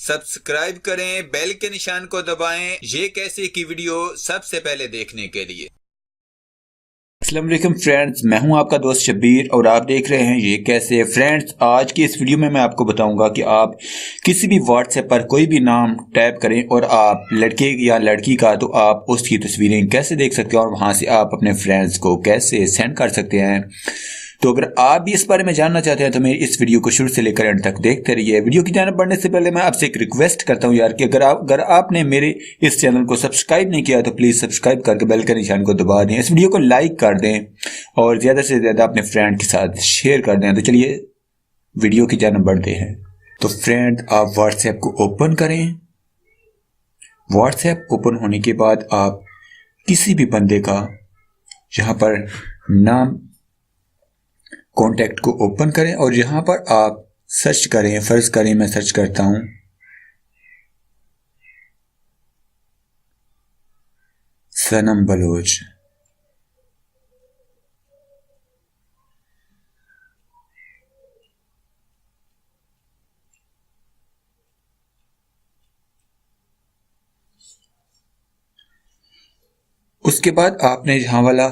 Subscribe करें, bell के निशान को दबाएं ये कैसे की वीडियो सबसे पहले देखने के लिए। अस्सलाम वालेकुम फ्रेंड्स, मैं हूं आपका दोस्त शब्बीर और आप देख रहे हैं ये कैसे। फ्रेंड्स, आज की इस वीडियो में मैं आपको बताऊंगा कि आप किसी भी व्हाट्सएप पर कोई भी नाम टाइप करें और आप लड़के या लड़की का तो आप उसकी तस्वीरें कैसे देख सकते हैं और वहां से आप अपने फ्रेंड्स को कैसे सेंड कर सकते हैं। तो अगर आप भी इस बारे में जानना चाहते हैं तो मेरी इस वीडियो को शुरू से लेकर एंड तक देखते रहिए। वीडियो की जानब बढ़ने से पहले मैं आपसे एक रिक्वेस्ट करता हूं यार कि अगर आपने मेरे इस चैनल को सब्सक्राइब नहीं किया तो प्लीज़ सब्सक्राइब करके बेल के निशान को दबा दें, इस वीडियो को लाइक कर दें और ज़्यादा से ज़्यादा अपने फ्रेंड के साथ शेयर कर दें। तो चलिए वीडियो की जानब बढ़ते हैं। तो फ्रेंड, आप व्हाट्सएप को ओपन करें। व्हाट्सएप ओपन होने के बाद आप किसी भी बंदे का यहाँ पर नाम कॉन्टैक्ट को ओपन करें और यहां पर आप सर्च करें। फर्ज करें मैं सर्च करता हूं सनम बलोच। उसके बाद आपने यहां वाला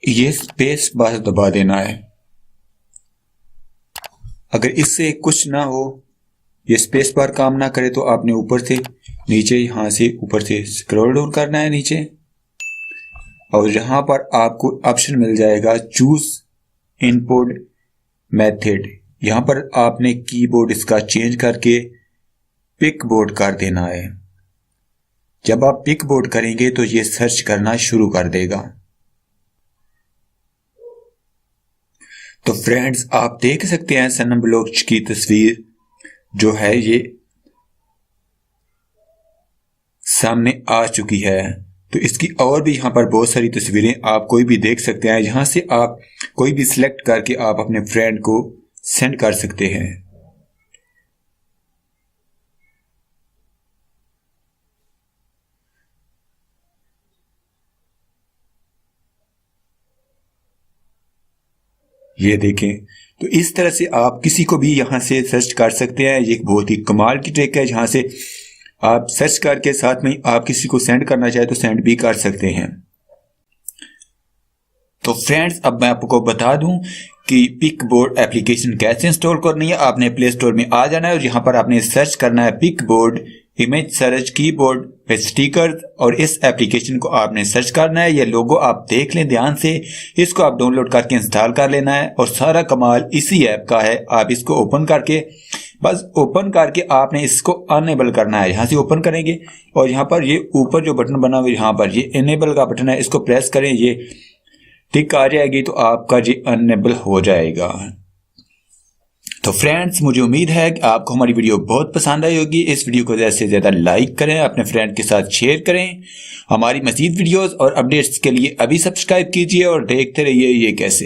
ये स्पेस बार दबा देना है। अगर इससे कुछ ना हो, ये स्पेस बार काम ना करे तो आपने ऊपर से नीचे, यहां से ऊपर से स्क्रॉल डाउन करना है नीचे और यहां पर आपको ऑप्शन मिल जाएगा चूज इनपुट मेथड। यहां पर आपने कीबोर्ड इसका चेंज करके पिक बोर्ड कर देना है। जब आप पिक बोर्ड करेंगे तो ये सर्च करना शुरू कर देगा। तो फ्रेंड्स, आप देख सकते हैं सनम बलोच की तस्वीर जो है ये सामने आ चुकी है। तो इसकी और भी यहाँ पर बहुत सारी तस्वीरें आप कोई भी देख सकते हैं। यहाँ से आप कोई भी सिलेक्ट करके आप अपने फ्रेंड को सेंड कर सकते हैं। ये देखें, तो इस तरह से आप किसी को भी यहां से सर्च कर सकते हैं। ये एक बहुत ही कमाल की ट्रिक है। जहां से आप सर्च करके साथ में आप किसी को सेंड करना चाहे तो सेंड भी कर सकते हैं। तो फ्रेंड्स, अब मैं आपको बता दूं कि पिक बोर्ड एप्लीकेशन कैसे इंस्टॉल करनी है। आपने प्ले स्टोर में आ जाना है और यहां पर आपने सर्च करना है pick board, image search, keyboard पे स्टिकर और इस एप्लीकेशन को आपने सर्च करना है। ये लोगो आप देख लें ध्यान से, इसको आप डाउनलोड करके इंस्टॉल कर लेना है और सारा कमाल इसी ऐप का है। आप इसको ओपन करके, बस ओपन करके आपने इसको अनेबल करना है। यहाँ से ओपन करेंगे और यहाँ पर ये ऊपर जो बटन बना हुआ है यहाँ पर ये इनेबल का बटन है, इसको प्रेस करें, ये टिक आ जाएगी तो आपका ये अनेबल हो जाएगा। तो फ्रेंड्स, मुझे उम्मीद है कि आपको हमारी वीडियो बहुत पसंद आई होगी। इस वीडियो को ज़्यादा से ज़्यादा लाइक करें, अपने फ्रेंड के साथ शेयर करें। हमारी मज़ीद वीडियोस और अपडेट्स के लिए अभी सब्सक्राइब कीजिए और देखते रहिए ये कैसे।